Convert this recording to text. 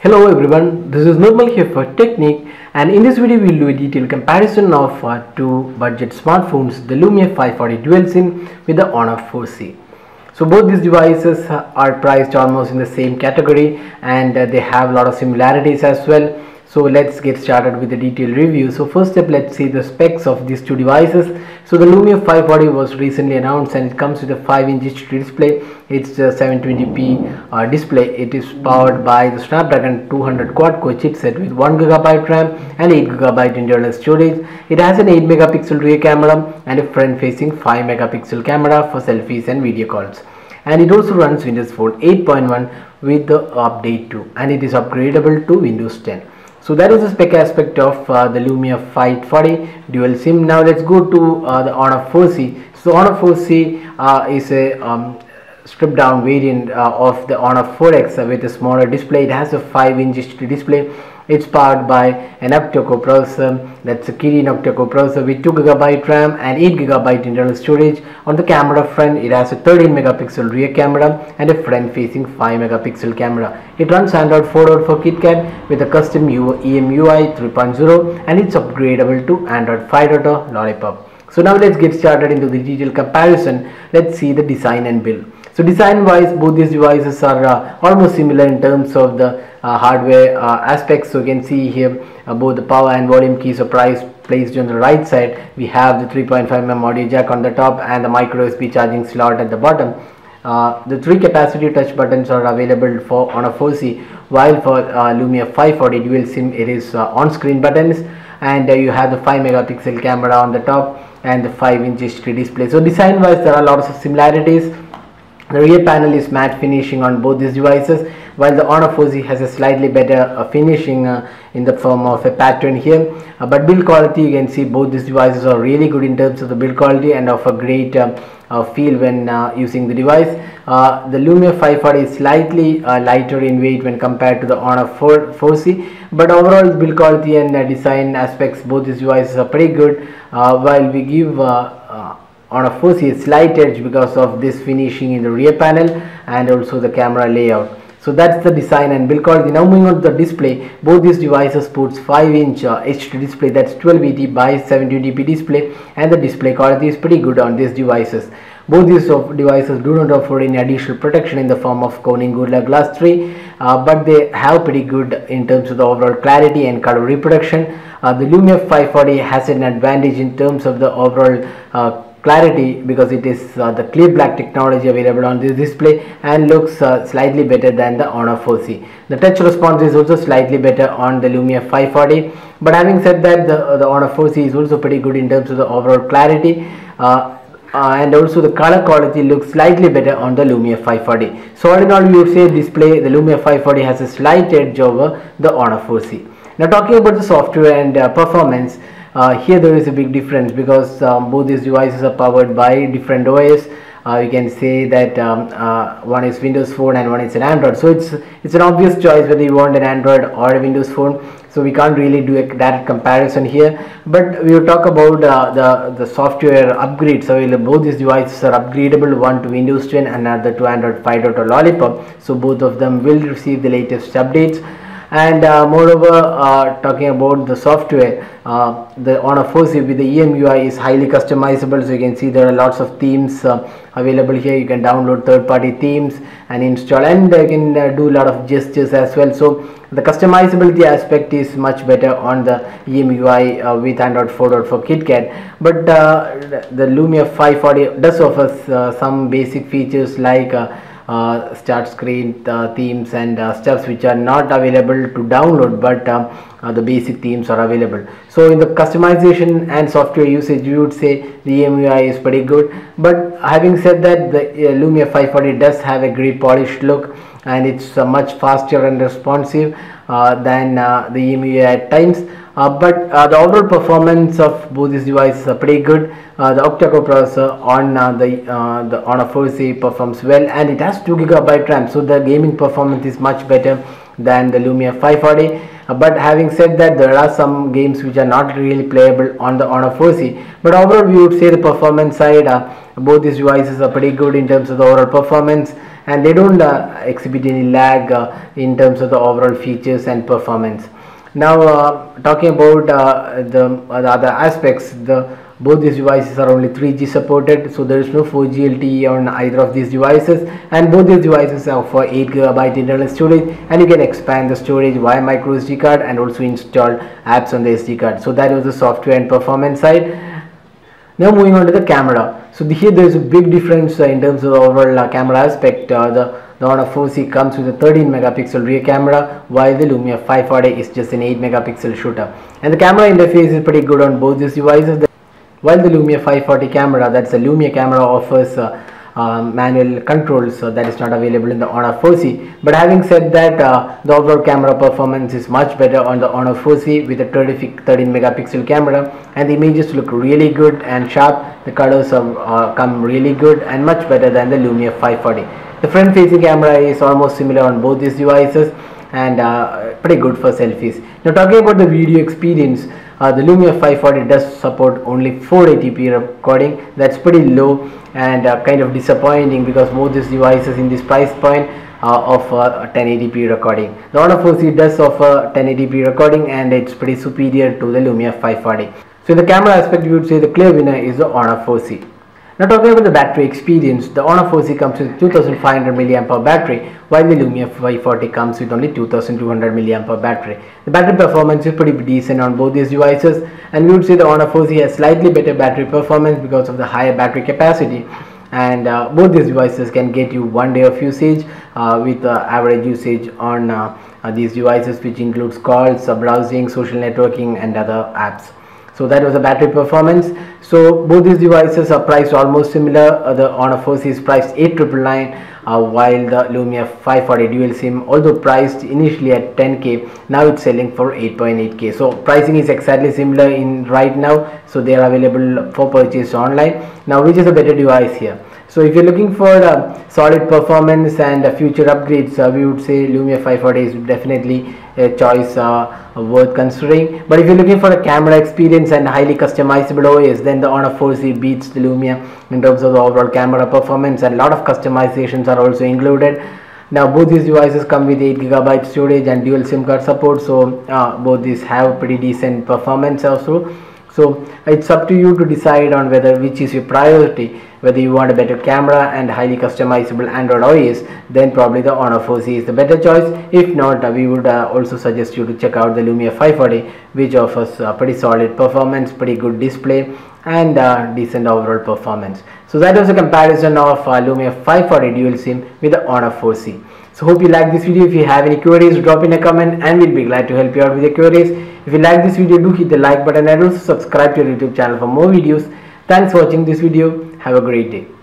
Hello everyone, this is Nirmal here for Technique, and in this video we will do a detailed comparison of two budget smartphones, the Lumia 540 Dual SIM with the Honor 4C. So both these devices are priced almost in the same category, and they have a lot of similarities as well. So let's get started with the detailed review. So first up, let's see the specs of these two devices. So the Lumia 540 was recently announced, and it comes with a 5-inch HD display. It's a 720p display. It is powered by the Snapdragon 200 quad-core chipset with 1GB RAM and 8GB internal storage. It has an 8-megapixel rear camera and a front-facing 5-megapixel camera for selfies and video calls. And it also runs Windows Phone 8.1 with the update 2, and it is upgradable to Windows 10. So that is the spec aspect of the Lumia 540 Dual SIM. Now let's go to the Honor 4C. So Honor 4C is a stripped down variant of the Honor 4X with a smaller display. It has a 5-inch HD display. It's powered by an octa-core processor, that's a Kirin octa-core processor with 2GB RAM and 8GB internal storage. On the camera front, it has a 13-megapixel rear camera and a front-facing 5-megapixel camera. It runs Android 4.4 KitKat with a custom EMUI 3.0, and it's upgradable to Android 5.0 Lollipop. So now let's get started into the detailed comparison. Let's see the design and build. So design wise, both these devices are almost similar in terms of the hardware aspects. So you can see here both the power and volume keys are placed on the right side. We have the 3.5mm audio jack on the top and the micro USB charging slot at the bottom. The 3 capacitive touch buttons are available for Honor 4C, while for Lumia 540 Dual SIM it is on-screen buttons, and you have the 5-megapixel camera on the top and the 5-inch HD display. So design wise, there are lots of similarities. The rear panel is matte finishing on both these devices, while the Honor 4C has a slightly better finishing in the form of a pattern here. But build quality, you can see both these devices are really good in terms of the build quality and of a great feel when using the device. The Lumia 540 is slightly lighter in weight when compared to the Honor 4C, but overall build quality and design aspects, both these devices are pretty good, while we give Honor 4C a slight edge because of this finishing in the rear panel and also the camera layout. So that's the design and build quality. Now moving on to the display, both these devices sports 5-inch HD display, that's 1280 by 720p display, and the display quality is pretty good on these devices. Both these devices do not offer any additional protection in the form of Corning Gorilla Glass 3, but they have pretty good in terms of the overall clarity and color reproduction. The Lumia 540 has an advantage in terms of the overall clarity because it is the clear black technology available on this display and looks slightly better than the Honor 4C. The touch response is also slightly better on the Lumia 540, but having said that, the Honor 4C is also pretty good in terms of the overall clarity, and also the color quality looks slightly better on the Lumia 540. So all in all, we would say display, the Lumia 540 has a slight edge over the Honor 4C. Now talking about the software and performance, here there is a big difference because both these devices are powered by different OS. You can say that one is Windows Phone and one is an Android. So it's an obvious choice whether you want an Android or a Windows Phone. So we can't really do a direct comparison here. But we will talk about the software upgrades. So both these devices are upgradable, one to Windows 10 and another to Android 5.0 Lollipop. So both of them will receive the latest updates. And moreover, talking about the software, the Honor 4C with the EMUI is highly customizable. So you can see there are lots of themes available here. You can download third-party themes and install, and you can do a lot of gestures as well. So the customizability aspect is much better on the EMUI with Android 4.4 KitKat. But the Lumia 540 does offer some basic features like start screen themes and stuffs which are not available to download, but the basic themes are available. So in the customization and software usage, we would say the EMUI is pretty good. But having said that, the Lumia 540 does have a great polished look, and it's much faster and responsive than the EMUI at times. But the overall performance of both these devices are pretty good. The octa-core processor on the Honor 4C performs well, and it has 2GB RAM, so the gaming performance is much better than the Lumia 540. But having said that, there are some games which are not really playable on the Honor 4C. But overall, we would say the performance side, Both these devices are pretty good in terms of the overall performance, and they don't exhibit any lag in terms of the overall features and performance. Now talking about the other aspects, both these devices are only 3G supported, so there is no 4G LTE on either of these devices, and both these devices offer 8GB internal storage, and you can expand the storage via micro SD card and also install apps on the SD card. So that was the software and performance side. Now moving on to the camera. So here there is a big difference in terms of the overall camera aspect. The Honor 4C comes with a 13 megapixel rear camera, while the Lumia 540 is just an 8 megapixel shooter. And the camera interface is pretty good on both these devices. While the Lumia 540 camera, that's a Lumia camera, offers manual controls that is not available in the Honor 4C. But having said that, the overall camera performance is much better on the Honor 4C with a terrific 13 megapixel camera, and the images look really good and sharp. The colors come really good and much better than the Lumia 540. The front facing camera is almost similar on both these devices and pretty good for selfies. Now talking about the video experience, the Lumia 540 does support only 480p recording. That's pretty low and kind of disappointing, because both these devices in this price point offer 1080p recording. The Honor 4C does offer 1080p recording, and it's pretty superior to the Lumia 540. So in the camera aspect, we would say the clear winner is the Honor 4C. Now talking about the battery experience, the Honor 4C comes with 2500 mAh battery, while the Lumia 540 comes with only 2200 mAh battery. The battery performance is pretty decent on both these devices, and we would say the Honor 4C has slightly better battery performance because of the higher battery capacity. And both these devices can get you 1 day of usage with average usage on these devices, which includes calls, browsing, social networking and other apps. So that was the battery performance. So both these devices are priced almost similar. The Honor 4C is priced 8,999, while the Lumia 540 dual SIM, although priced initially at 10k, now it's selling for 8.8k. So pricing is exactly similar in right now. So they are available for purchase online. Now which is a better device here? So if you're looking for solid performance and future upgrades, we would say Lumia 540 is definitely a choice worth considering. But if you're looking for a camera experience and highly customizable OS, then the Honor 4C beats the Lumia in terms of the overall camera performance, and a lot of customizations are also included. Now both these devices come with 8GB storage and dual SIM card support, so both these have pretty decent performance also. So it's up to you to decide on which is your priority. Whether you want a better camera and highly customizable Android OS, then probably the Honor 4C is the better choice. If not, we would also suggest you to check out the Lumia 540, which offers pretty solid performance, pretty good display and decent overall performance. So that was a comparison of Lumia 540 dual SIM with the Honor 4C. So hope you like this video. If you have any queries, drop in a comment and we'll be glad to help you out with your queries. If you like this video, do hit the like button and also subscribe to our YouTube channel for more videos. Thanks for watching this video. Have a great day.